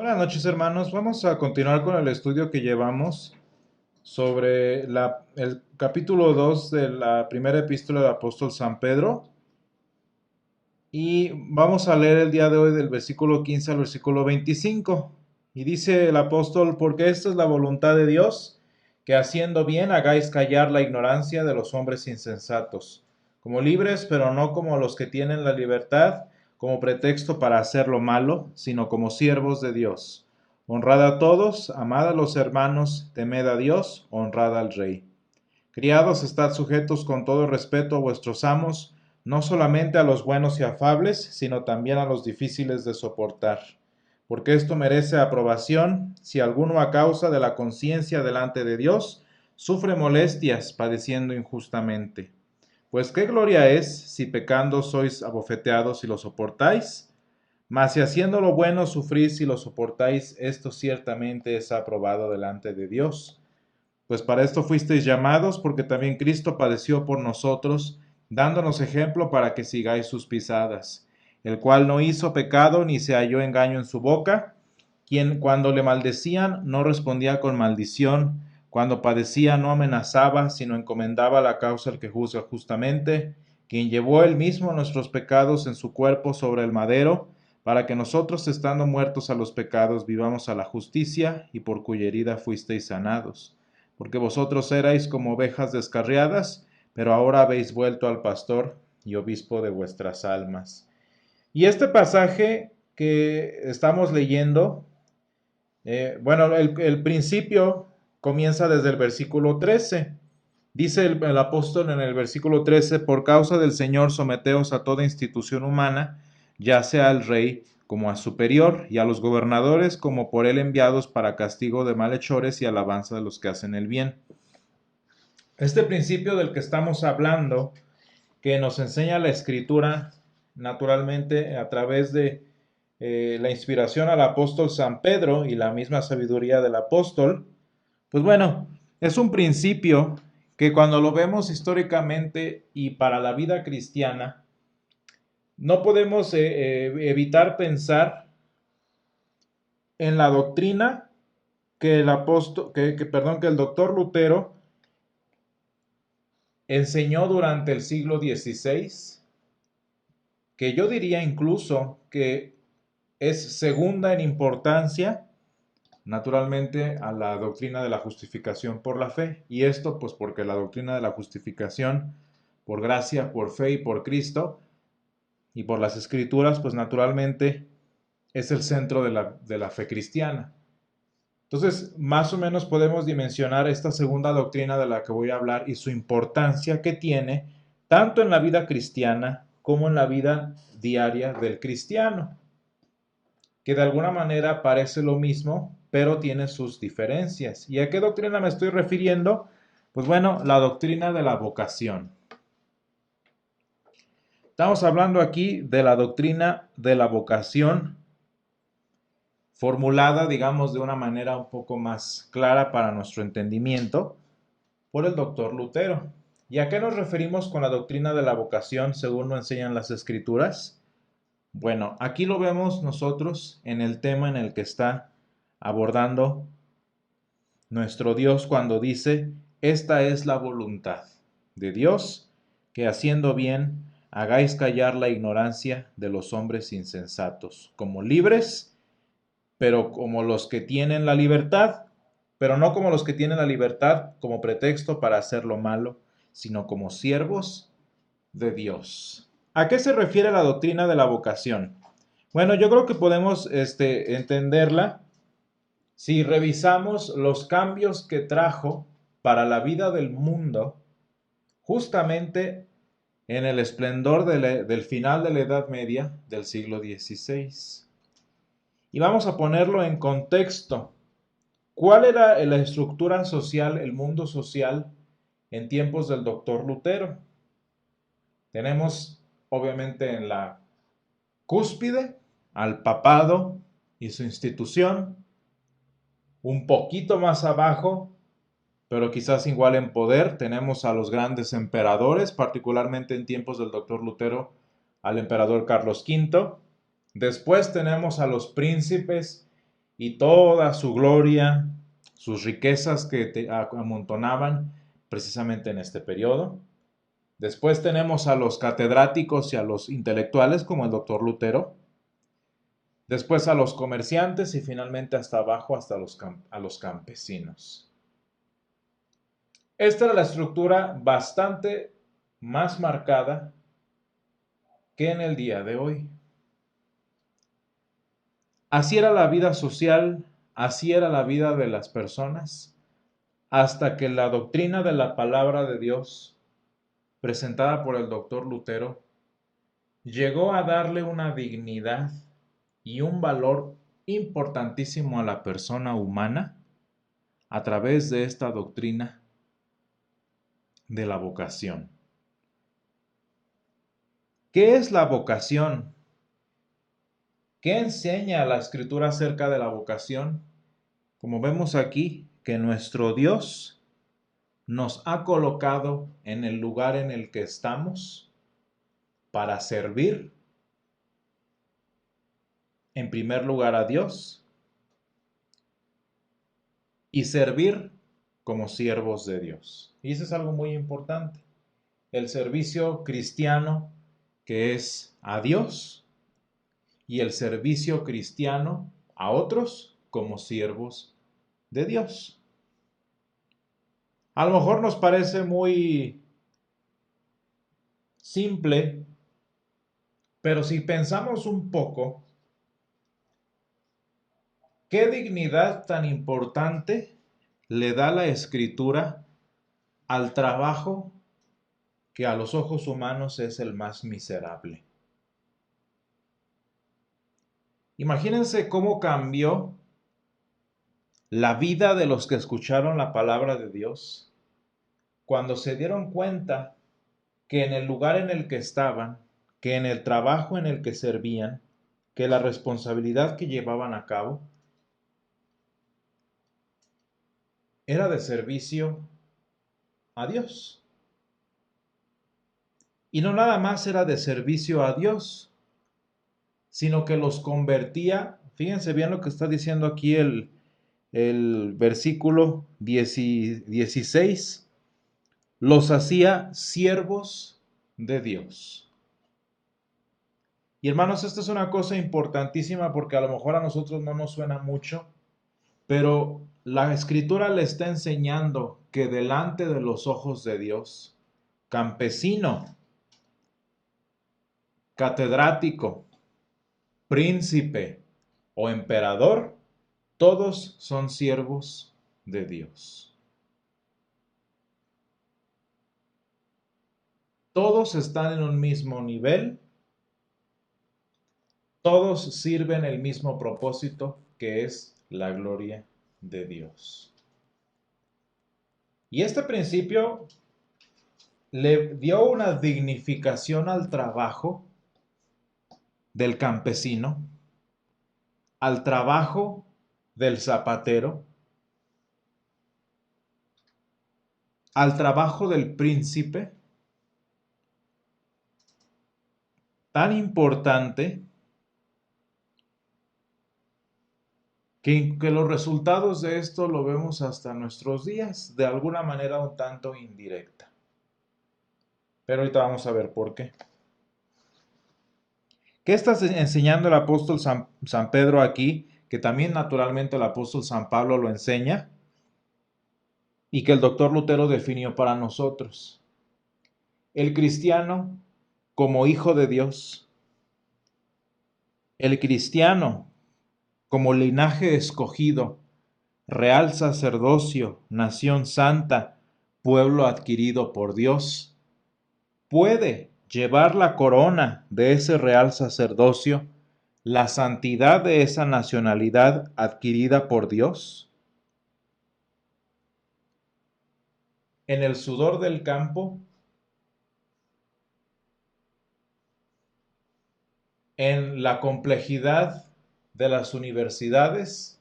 Buenas noches, hermanos. Vamos a continuar con el estudio que llevamos sobre el capítulo 2 de la primera epístola del apóstol San Pedro. Y vamos a leer el día de hoy del versículo 15 al versículo 25. Y dice el apóstol: porque esta es la voluntad de Dios, que haciendo bien hagáis callar la ignorancia de los hombres insensatos, como libres, pero no como los que tienen la libertad como pretexto para hacer lo malo, sino como siervos de Dios. Honrad a todos, amad a los hermanos, temed a Dios, honrad al Rey. Criados, estad sujetos con todo respeto a vuestros amos, no solamente a los buenos y afables, sino también a los difíciles de soportar. Porque esto merece aprobación si alguno a causa de la conciencia delante de Dios sufre molestias padeciendo injustamente. Pues qué gloria es si pecando sois abofeteados y lo soportáis, mas si haciendo lo bueno sufrís y lo soportáis, esto ciertamente es aprobado delante de Dios. Pues para esto fuisteis llamados, porque también Cristo padeció por nosotros, dándonos ejemplo para que sigáis sus pisadas, el cual no hizo pecado ni se halló engaño en su boca, quien cuando le maldecían no respondía con maldición, cuando padecía no amenazaba, sino encomendaba la causa al que juzga justamente, quien llevó él mismo nuestros pecados en su cuerpo sobre el madero, para que nosotros, estando muertos a los pecados, vivamos a la justicia, y por cuya herida fuisteis sanados. Porque vosotros erais como ovejas descarriadas, pero ahora habéis vuelto al pastor y obispo de vuestras almas. Y este pasaje que estamos leyendo, el principio comienza desde el versículo 13. Dice el apóstol en el versículo 13: por causa del Señor someteos a toda institución humana, ya sea al rey como a superior, y a los gobernadores como por él enviados para castigo de malhechores y alabanza de los que hacen el bien. Este principio del que estamos hablando, que nos enseña la Escritura, naturalmente a través de la inspiración al apóstol San Pedro y la misma sabiduría del apóstol, pues bueno, es un principio que cuando lo vemos históricamente y para la vida cristiana, no podemos evitar pensar en la doctrina que el doctor Lutero enseñó durante el siglo XVI, que yo diría incluso que es segunda en importancia, naturalmente, a la doctrina de la justificación por la fe. Y esto pues porque la doctrina de la justificación por gracia, por fe y por Cristo y por las Escrituras, pues naturalmente es el centro de la fe cristiana. Entonces, más o menos podemos dimensionar esta segunda doctrina de la que voy a hablar y su importancia que tiene tanto en la vida cristiana como en la vida diaria del cristiano, que de alguna manera parece lo mismo, pero tiene sus diferencias. ¿Y a qué doctrina me estoy refiriendo? Pues bueno, la doctrina de la vocación. Estamos hablando aquí de la doctrina de la vocación, formulada, digamos, de una manera un poco más clara para nuestro entendimiento por el doctor Lutero. ¿Y a qué nos referimos con la doctrina de la vocación según lo enseñan las Escrituras? Bueno, aquí lo vemos nosotros en el tema en el que está abordando nuestro Dios cuando dice: esta es la voluntad de Dios, que haciendo bien hagáis callar la ignorancia de los hombres insensatos, como libres, pero como los que tienen la libertad, pero no como los que tienen la libertad como pretexto para hacer lo malo, sino como siervos de Dios. ¿A qué se refiere la doctrina de la vocación? Bueno, yo creo que podemos entenderla si revisamos los cambios que trajo para la vida del mundo justamente en el esplendor del final de la Edad Media del siglo XVI. Y vamos a ponerlo en contexto. ¿Cuál era la estructura social, el mundo social en tiempos del doctor Lutero? Tenemos obviamente en la cúspide al papado y su institución, un poquito más abajo, pero quizás igual en poder, tenemos a los grandes emperadores, particularmente en tiempos del doctor Lutero, al emperador Carlos V. Después tenemos a los príncipes y toda su gloria, sus riquezas que amontonaban precisamente en este periodo. Después tenemos a los catedráticos y a los intelectuales como el doctor Lutero. Después a los comerciantes y finalmente hasta abajo hasta a los campesinos. Esta era la estructura bastante más marcada que en el día de hoy. Así era la vida social, así era la vida de las personas, hasta que la doctrina de la palabra de Dios, presentada por el doctor Lutero, llegó a darle una dignidad y un valor importantísimo a la persona humana a través de esta doctrina de la vocación. ¿Qué es la vocación? ¿Qué enseña la Escritura acerca de la vocación? Como vemos aquí, que nuestro Dios nos ha colocado en el lugar en el que estamos para servir, en primer lugar, a Dios y servir como siervos de Dios. Y eso es algo muy importante. El servicio cristiano, que es a Dios, y el servicio cristiano a otros como siervos de Dios. A lo mejor nos parece muy simple, pero si pensamos un poco, ¿qué dignidad tan importante le da la Escritura al trabajo que a los ojos humanos es el más miserable? Imagínense cómo cambió la vida de los que escucharon la palabra de Dios cuando se dieron cuenta que en el lugar en el que estaban, que en el trabajo en el que servían, que la responsabilidad que llevaban a cabo era de servicio a Dios. Y no nada más era de servicio a Dios, sino que los convertía, fíjense bien lo que está diciendo aquí el versículo 16, los hacía siervos de Dios. Y hermanos, esta es una cosa importantísima porque a lo mejor a nosotros no nos suena mucho, pero la Escritura le está enseñando que delante de los ojos de Dios, campesino, catedrático, príncipe o emperador, todos son siervos de Dios. Todos están en un mismo nivel, todos sirven el mismo propósito que es la gloria de Dios. Y este principio le dio una dignificación al trabajo del campesino, al trabajo del zapatero, al trabajo del príncipe, tan importante que los resultados de esto lo vemos hasta nuestros días, de alguna manera un tanto indirecta. Pero ahorita vamos a ver por qué. ¿Qué está enseñando el apóstol San Pedro aquí? Que también naturalmente el apóstol San Pablo lo enseña y que el doctor Lutero definió para nosotros. El cristiano como hijo de Dios, el cristiano como linaje escogido, real sacerdocio, nación santa, pueblo adquirido por Dios, puede llevar la corona de ese real sacerdocio, la santidad de esa nacionalidad adquirida por Dios, en el sudor del campo, en la complejidad de las universidades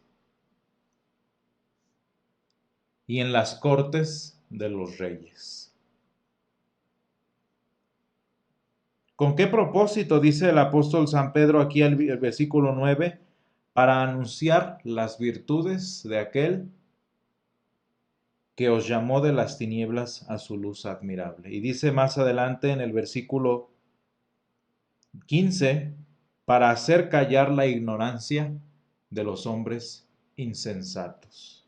y en las cortes de los reyes. ¿Con qué propósito dice el apóstol San Pedro aquí el versículo 9? para anunciar las virtudes de aquel que os llamó de las tinieblas a su luz admirable. Y dice más adelante en el versículo 15, para hacer callar la ignorancia de los hombres insensatos.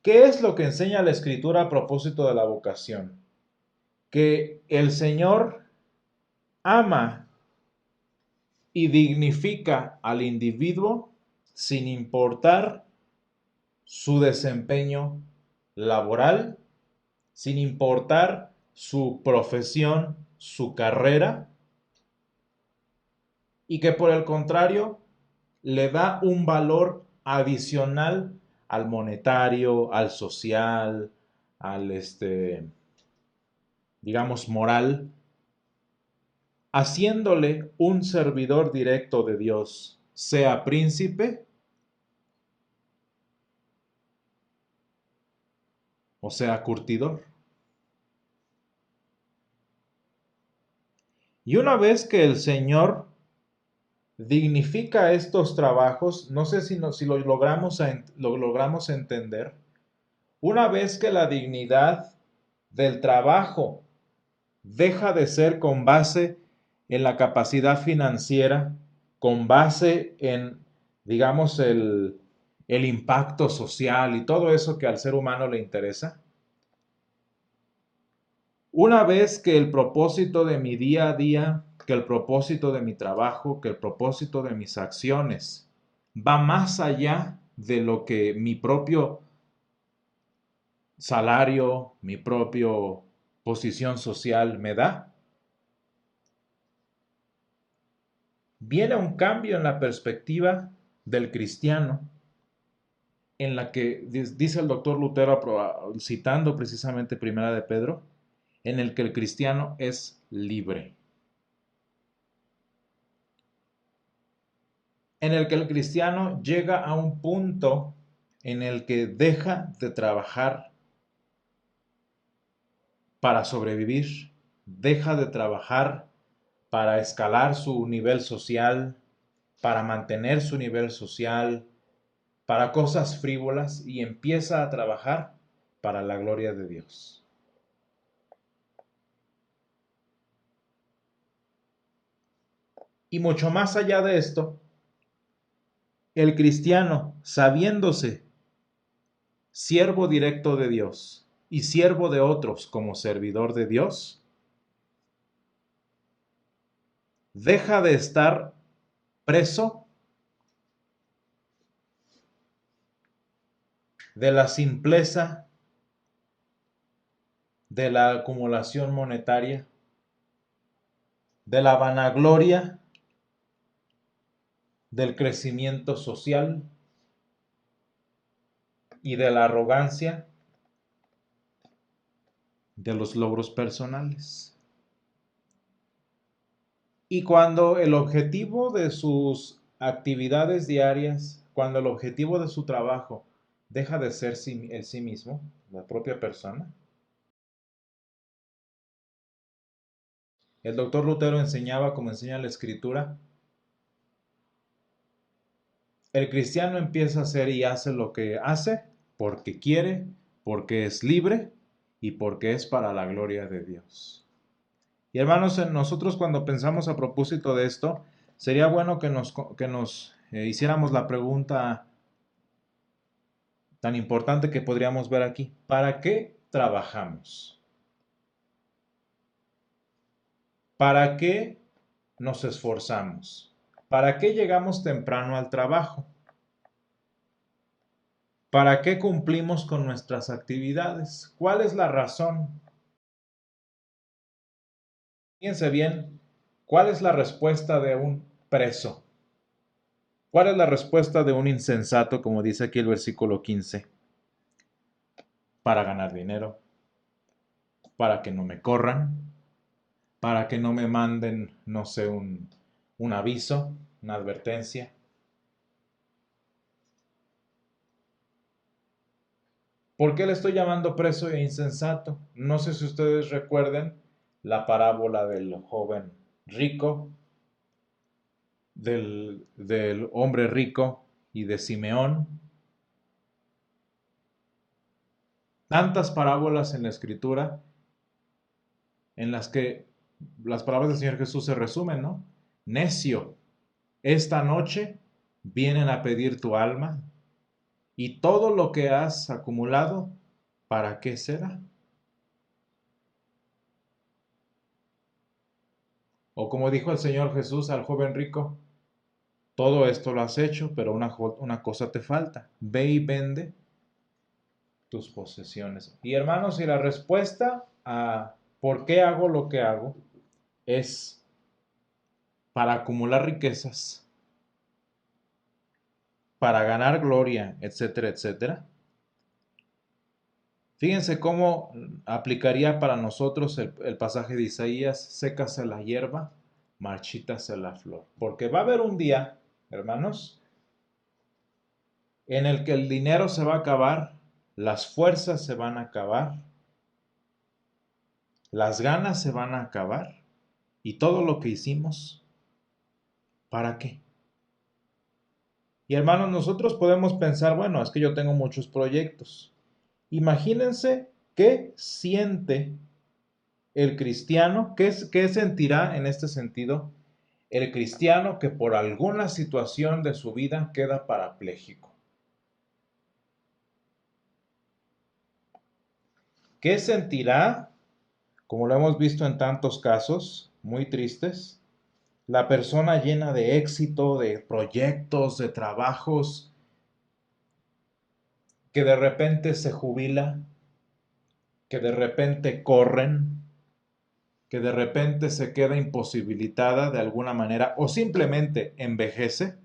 ¿Qué es lo que enseña la Escritura a propósito de la vocación? Que el Señor ama y dignifica al individuo sin importar su desempeño laboral, sin importar su profesión, su carrera, y que por el contrario le da un valor adicional al monetario, al social, al digamos moral, haciéndole un servidor directo de Dios, sea príncipe o sea curtidor. Y una vez que el Señor dignifica estos trabajos, no sé si lo logramos entender, una vez que la dignidad del trabajo deja de ser con base en la capacidad financiera, con base en, digamos, el impacto social y todo eso que al ser humano le interesa. Una vez que el propósito de mi día a día, que el propósito de mi trabajo, que el propósito de mis acciones va más allá de lo que mi propio salario, mi propio posición social me da, viene un cambio en la perspectiva del cristiano, en la que dice el doctor Lutero, citando precisamente Primera de Pedro, en el que el cristiano es libre, en el que el cristiano llega a un punto en el que deja de trabajar para sobrevivir, deja de trabajar para escalar su nivel social, para mantener su nivel social, para cosas frívolas y empieza a trabajar para la gloria de Dios. Y mucho más allá de esto, el cristiano, sabiéndose siervo directo de Dios y siervo de otros como servidor de Dios, deja de estar preso de la simpleza de la acumulación monetaria, de la vanagloria del crecimiento social y de la arrogancia de los logros personales. Y cuando el objetivo de sus actividades diarias, cuando el objetivo de su trabajo deja de ser el sí mismo, la propia persona, el doctor Lutero enseñaba, como enseña la Escritura, el cristiano empieza a hacer y hace lo que hace porque quiere, porque es libre y porque es para la gloria de Dios. Y hermanos, nosotros cuando pensamos a propósito de esto, sería bueno que nos hiciéramos la pregunta tan importante que podríamos ver aquí. ¿Para qué trabajamos? ¿Para qué nos esforzamos? ¿Para qué llegamos temprano al trabajo? ¿Para qué cumplimos con nuestras actividades? ¿Cuál es la razón? Fíjense bien, ¿cuál es la respuesta de un preso? ¿Cuál es la respuesta de un insensato, como dice aquí el versículo 15? Para ganar dinero, para que no me corran, para que no me manden, no sé, un aviso, una advertencia. ¿Por qué le estoy llamando preso e insensato? No sé si ustedes recuerden la parábola del joven rico del hombre rico y de Simeón. Tantas parábolas en la escritura en las que las palabras del Señor Jesús se resumen, ¿no? Necio, esta noche vienen a pedir tu alma y todo lo que has acumulado, ¿para qué será? O como dijo el Señor Jesús al joven rico, todo esto lo has hecho, pero una cosa te falta. Ve y vende tus posesiones. Y hermanos, y la respuesta a por qué hago lo que hago es para acumular riquezas, para ganar gloria, etcétera, etcétera. Fíjense cómo aplicaría para nosotros el pasaje de Isaías: sécase la hierba, marchítase la flor. Porque va a haber un día, hermanos, en el que el dinero se va a acabar, las fuerzas se van a acabar, las ganas se van a acabar y todo lo que hicimos, ¿para qué? Y hermanos, nosotros podemos pensar, bueno, es que yo tengo muchos proyectos. Imagínense qué siente el cristiano, qué sentirá en este sentido el cristiano que por alguna situación de su vida queda parapléjico. ¿Qué sentirá, como lo hemos visto en tantos casos muy tristes, la persona llena de éxito, de proyectos, de trabajos, que de repente se jubila, que de repente corren, que de repente se queda imposibilitada de alguna manera o simplemente envejece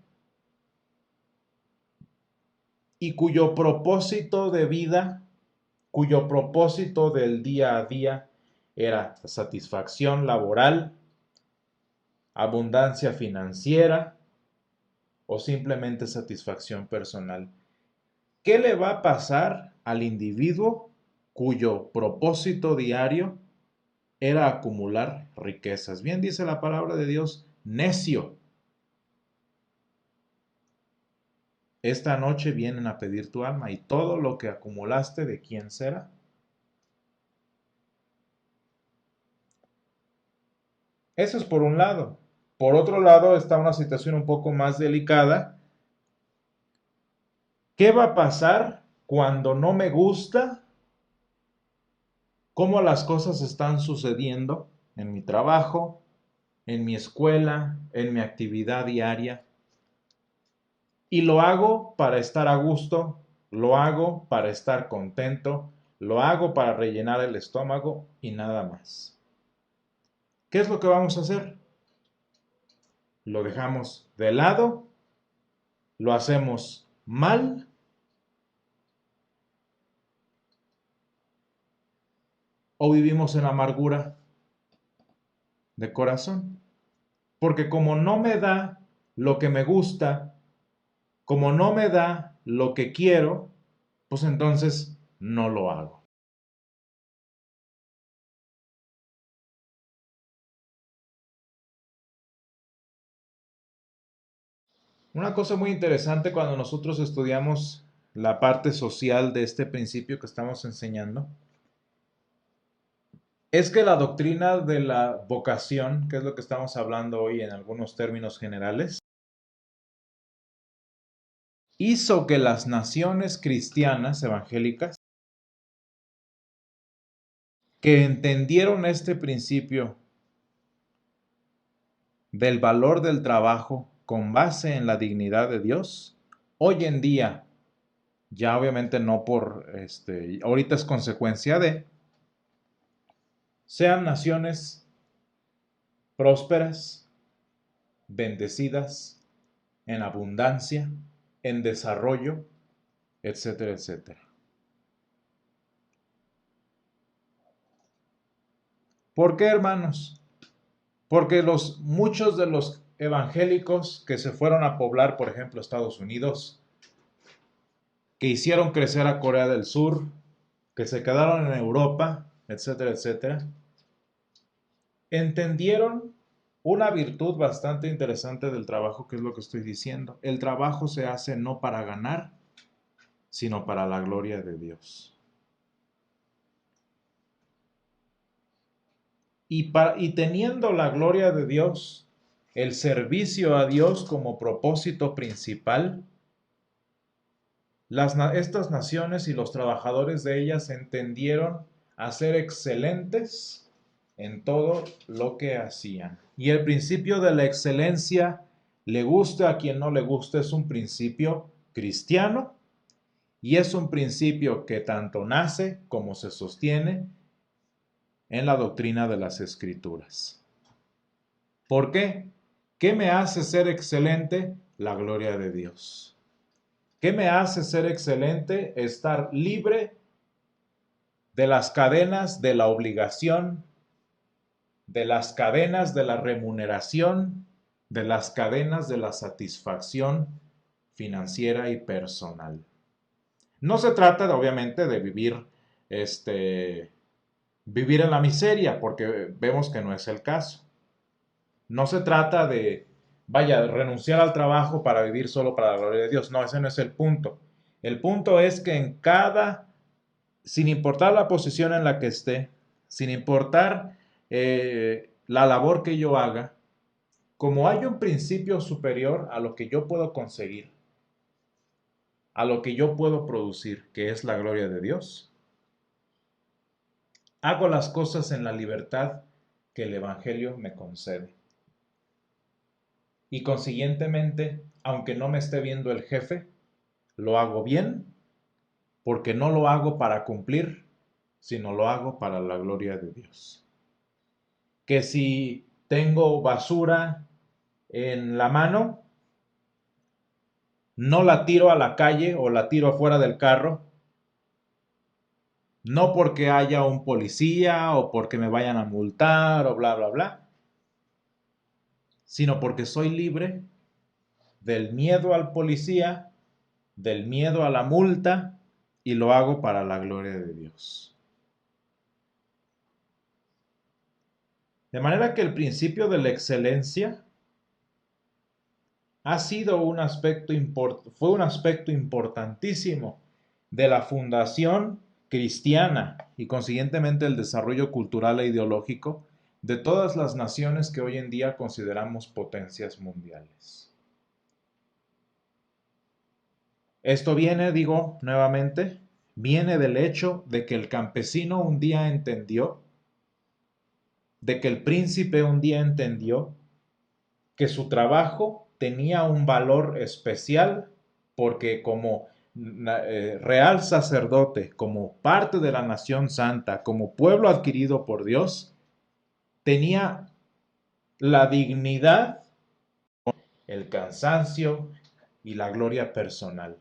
y cuyo propósito de vida, cuyo propósito del día a día era satisfacción laboral, abundancia financiera o simplemente satisfacción personal? ¿Qué le va a pasar al individuo cuyo propósito diario era acumular riquezas? Bien dice la palabra de Dios: necio, esta noche vienen a pedir tu alma y todo lo que acumulaste, ¿de quién será? Eso es por un lado. Por otro lado está una situación un poco más delicada. ¿Qué va a pasar cuando no me gusta cómo las cosas están sucediendo en mi trabajo, en mi escuela, en mi actividad diaria? Y lo hago para estar a gusto, lo hago para estar contento, lo hago para rellenar el estómago y nada más. ¿Qué es lo que vamos a hacer? Lo dejamos de lado, lo hacemos mal o vivimos en amargura de corazón. Porque como no me da lo que me gusta, como no me da lo que quiero, pues entonces no lo hago. Una cosa muy interesante cuando nosotros estudiamos la parte social de este principio que estamos enseñando es que la doctrina de la vocación, que es lo que estamos hablando hoy en algunos términos generales, hizo que las naciones cristianas evangélicas que entendieron este principio del valor del trabajo con base en la dignidad de Dios, hoy en día, ya obviamente no por, ahorita es consecuencia de, sean naciones prósperas, bendecidas, en abundancia, en desarrollo, etcétera, etcétera. ¿Por qué, hermanos? Porque muchos de los evangélicos que se fueron a poblar, por ejemplo, Estados Unidos, que hicieron crecer a Corea del Sur, que se quedaron en Europa, etcétera, etcétera, entendieron una virtud bastante interesante del trabajo, que es lo que estoy diciendo. El trabajo se hace no para ganar, sino para la gloria de Dios. Y teniendo la gloria de Dios, el servicio a Dios como propósito principal, estas naciones y los trabajadores de ellas entendieron a ser excelentes en todo lo que hacían. Y el principio de la excelencia, le guste a quien no le guste, es un principio cristiano y es un principio que tanto nace como se sostiene en la doctrina de las Escrituras. ¿Por qué? ¿Qué me hace ser excelente? La gloria de Dios. ¿Qué me hace ser excelente? Estar libre de las cadenas de la obligación, de las cadenas de la remuneración, de las cadenas de la satisfacción financiera y personal. No se trata, obviamente, de vivir en la miseria, porque vemos que no es el caso. No se trata de, vaya, renunciar al trabajo para vivir solo para la gloria de Dios. No, ese no es el punto. El punto es que sin importar la posición en la que esté, sin importar la labor que yo haga, como hay un principio superior a lo que yo puedo conseguir, a lo que yo puedo producir, que es la gloria de Dios, hago las cosas en la libertad que el Evangelio me concede. Y consiguientemente, aunque no me esté viendo el jefe, lo hago bien, porque no lo hago para cumplir, sino lo hago para la gloria de Dios. Que si tengo basura en la mano, no la tiro a la calle o la tiro afuera del carro, no porque haya un policía o porque me vayan a multar o bla, bla, bla, sino porque soy libre del miedo al policía, del miedo a la multa, y lo hago para la gloria de Dios. De manera que el principio de la excelencia ha sido fue un aspecto importantísimo de la fundación cristiana y consiguientemente el desarrollo cultural e ideológico de todas las naciones que hoy en día consideramos potencias mundiales. Esto viene, digo nuevamente, viene del hecho de que el campesino un día entendió, de que el príncipe un día entendió que su trabajo tenía un valor especial porque como real sacerdote, como parte de la nación santa, como pueblo adquirido por Dios, tenía la dignidad, el cansancio y la gloria personal.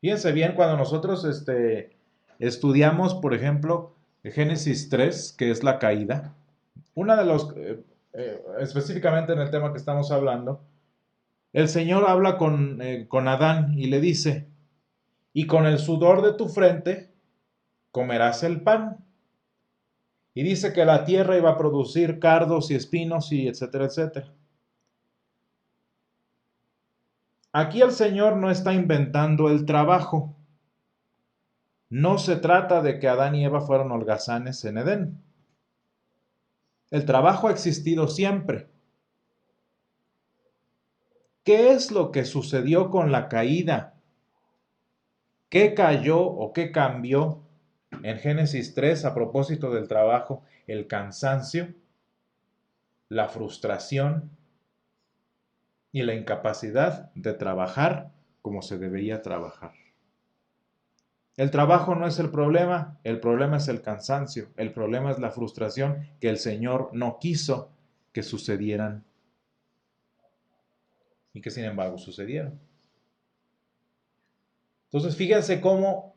Fíjense bien, cuando nosotros estudiamos, por ejemplo, Génesis 3, que es la caída, una de los, específicamente en el tema que estamos hablando, el Señor habla con Adán y le dice, y con el sudor de tu frente comerás el pan. Y dice que la tierra iba a producir cardos y espinos y etcétera, etcétera. Aquí el Señor no está inventando el trabajo. No se trata de que Adán y Eva fueron holgazanes en Edén. El trabajo ha existido siempre. ¿Qué es lo que sucedió con la caída? ¿Qué cayó o qué cambió en Génesis 3 a propósito del trabajo? El cansancio, la frustración y la incapacidad de trabajar como se debería trabajar. El trabajo no es el problema es el cansancio, el problema es la frustración que el Señor no quiso que sucedieran y que sin embargo sucedieron. Entonces fíjense cómo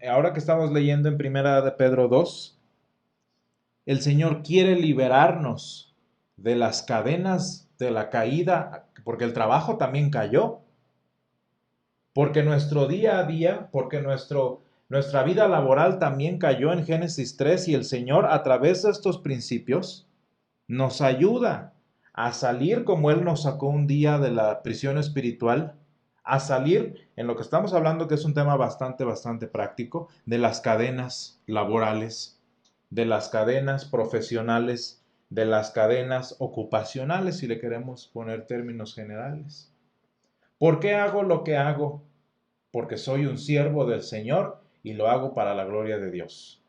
ahora que estamos leyendo en Primera de Pedro 2, el Señor quiere liberarnos de las cadenas de la caída, porque el trabajo también cayó, porque nuestro día a día, porque Nuestra vida laboral también cayó en Génesis 3 y el Señor a través de estos principios nos ayuda a salir como Él nos sacó un día de la prisión espiritual, a salir en lo que estamos hablando, que es un tema bastante práctico, de las cadenas laborales, de las cadenas profesionales, de las cadenas ocupacionales, si le queremos poner términos generales. ¿Por qué hago lo que hago? Porque soy un siervo del Señor y lo hago para la gloria de Dios.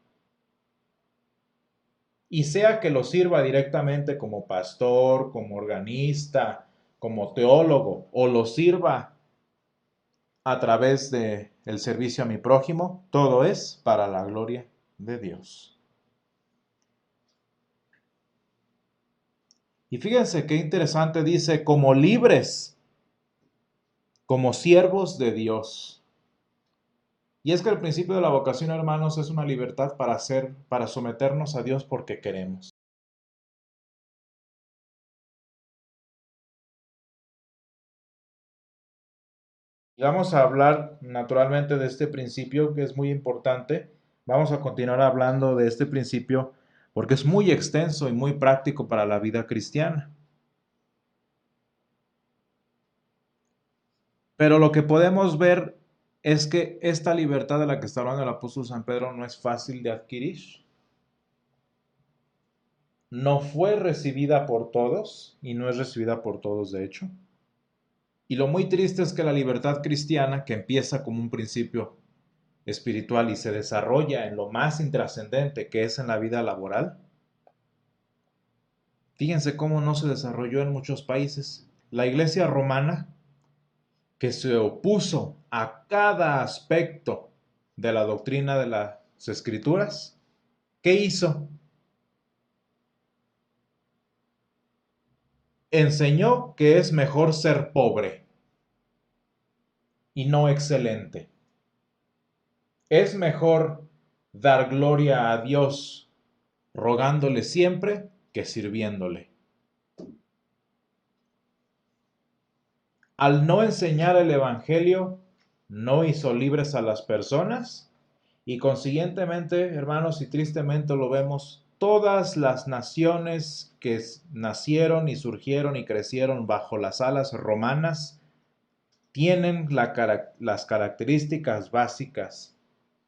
Y sea que lo sirva directamente como pastor, como organista, como teólogo, o lo sirva a través de el servicio a mi prójimo, todo es para la gloria de Dios. Y fíjense qué interesante dice, como libres, como siervos de Dios. Y es que el principio de la vocación, hermanos, es una libertad para someternos a Dios porque queremos. Y vamos a hablar naturalmente de este principio que es muy importante. Vamos a continuar hablando de este principio porque es muy extenso y muy práctico para la vida cristiana. Pero lo que podemos ver es que esta libertad de la que está hablando el apóstol San Pedro no es fácil de adquirir. No fue recibida por todos y no es recibida por todos de hecho. Y lo muy triste es que la libertad cristiana, que empieza como un principio espiritual y se desarrolla en lo más intrascendente que es en la vida laboral, fíjense cómo no se desarrolló en muchos países. La iglesia romana, que se opuso a cada aspecto de la doctrina de las escrituras, ¿qué hizo? Enseñó que es mejor ser pobre y no excelente. Es mejor dar gloria a Dios rogándole siempre que sirviéndole. Al no enseñar el Evangelio, no hizo libres a las personas y consiguientemente, hermanos, y tristemente lo vemos, todas las naciones que nacieron y surgieron y crecieron bajo las alas romanas tienen las características básicas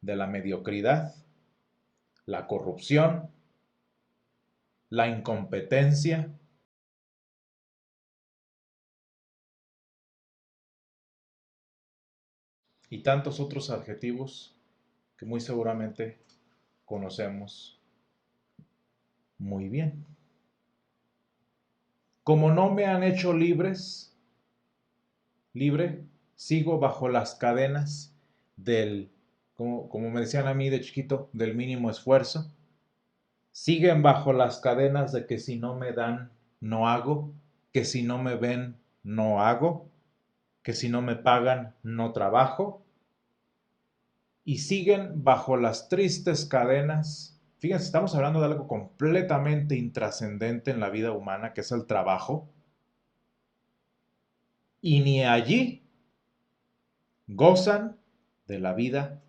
de la mediocridad, la corrupción, la incompetencia y tantos otros adjetivos que muy seguramente conocemos muy bien. Como no me han hecho libre, sigo bajo las cadenas del, como me decían a mí de chiquito, del mínimo esfuerzo. Siguen bajo las cadenas de que si no me dan, no hago, que si no me ven, no hago, que si no me pagan, no trabajo. Y siguen bajo las tristes cadenas. Fíjense, estamos hablando de algo completamente intrascendente en la vida humana, que es el trabajo. Y ni allí gozan de la vida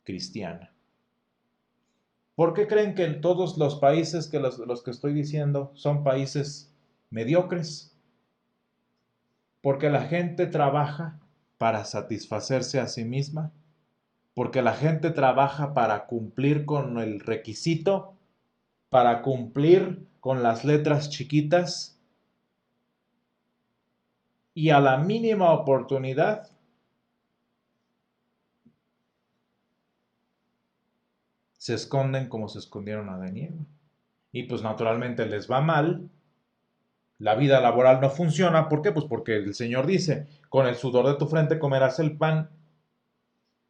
cristiana. ¿Por qué creen que en todos los países que los que estoy diciendo son países mediocres? Porque la gente trabaja para satisfacerse a sí misma, porque la gente trabaja para cumplir con el requisito, para cumplir con las letras chiquitas y a la mínima oportunidad se esconden como se escondieron a Daniel. Y pues naturalmente les va mal, la vida laboral no funciona. ¿Por qué? Pues porque el Señor dice, con el sudor de tu frente comerás el pan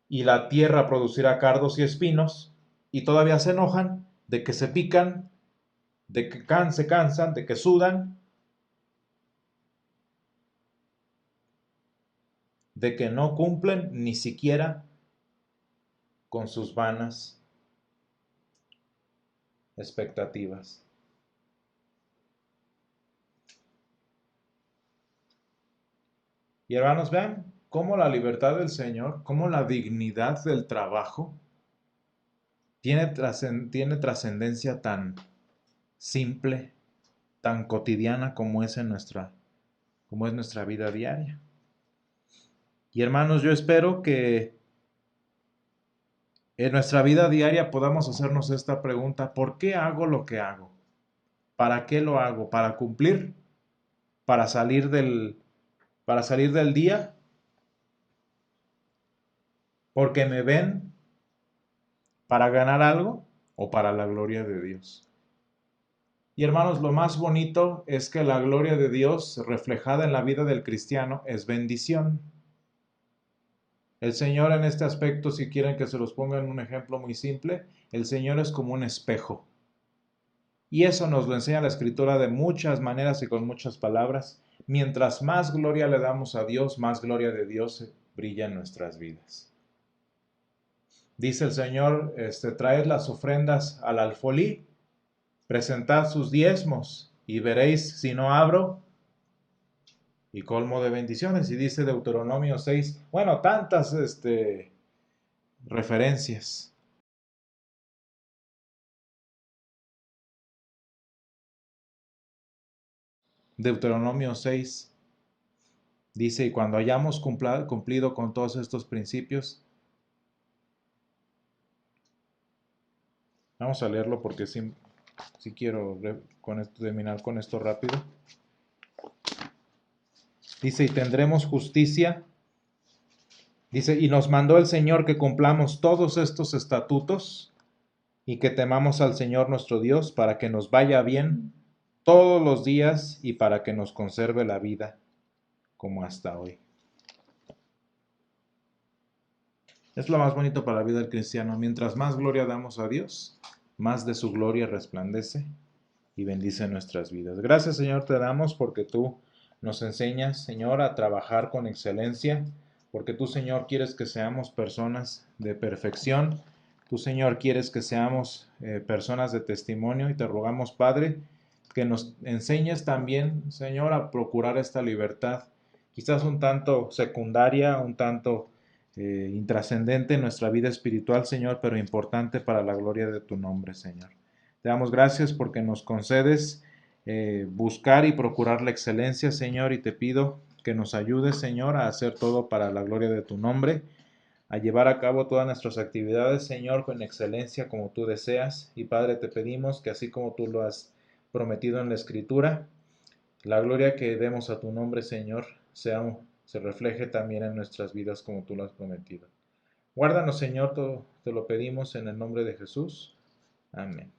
y la tierra producirá cardos y espinos, y todavía se enojan de que se pican, de que se cansan, de que sudan, de que no cumplen ni siquiera con sus vanas expectativas. Y hermanos, vean cómo la libertad del Señor, cómo la dignidad del trabajo tiene trascendencia tan simple, tan cotidiana como es nuestra vida diaria. Y hermanos, yo espero que en nuestra vida diaria podamos hacernos esta pregunta: ¿por qué hago lo que hago? ¿Para qué lo hago? ¿Para cumplir? ¿Para para salir del día? ¿Porque me ven? ¿Para ganar algo? ¿O para la gloria de Dios? Y hermanos, lo más bonito es que la gloria de Dios reflejada en la vida del cristiano es bendición. El Señor en este aspecto, si quieren que se los ponga en un ejemplo muy simple, el Señor es como un espejo. Y eso nos lo enseña la Escritura de muchas maneras y con muchas palabras. Mientras más gloria le damos a Dios, más gloria de Dios brilla en nuestras vidas. Dice el Señor, traed las ofrendas al alfolí, presentad sus diezmos y veréis si no abro y colmo de bendiciones. Y dice Deuteronomio 6, bueno, tantas referencias. Deuteronomio 6 dice, y cuando hayamos cumplido con todos estos principios, vamos a leerlo porque sí quiero terminar con esto rápido. Dice, y tendremos justicia. Dice, y nos mandó el Señor que cumplamos todos estos estatutos y que temamos al Señor nuestro Dios para que nos vaya bien todos los días y para que nos conserve la vida como hasta hoy. Es lo más bonito para la vida del cristiano. Mientras más gloria damos a Dios, más de su gloria resplandece y bendice nuestras vidas. Gracias, Señor, te damos porque tú nos enseñas, Señor, a trabajar con excelencia, porque tú, Señor, quieres que seamos personas de perfección. Tú, Señor, quieres que seamos personas de testimonio y te rogamos, Padre, que nos enseñes también, Señor, a procurar esta libertad, quizás un tanto secundaria, un tanto intrascendente en nuestra vida espiritual, Señor, pero importante para la gloria de tu nombre, Señor. Te damos gracias porque nos concedes buscar y procurar la excelencia, Señor, y te pido que nos ayudes, Señor, a hacer todo para la gloria de tu nombre, a llevar a cabo todas nuestras actividades, Señor, con excelencia como tú deseas. Y Padre, te pedimos que así como tú lo has prometido en la Escritura, la gloria que demos a tu nombre, Señor, se refleje también en nuestras vidas como tú lo has prometido. Guárdanos, Señor, te lo pedimos en el nombre de Jesús. Amén.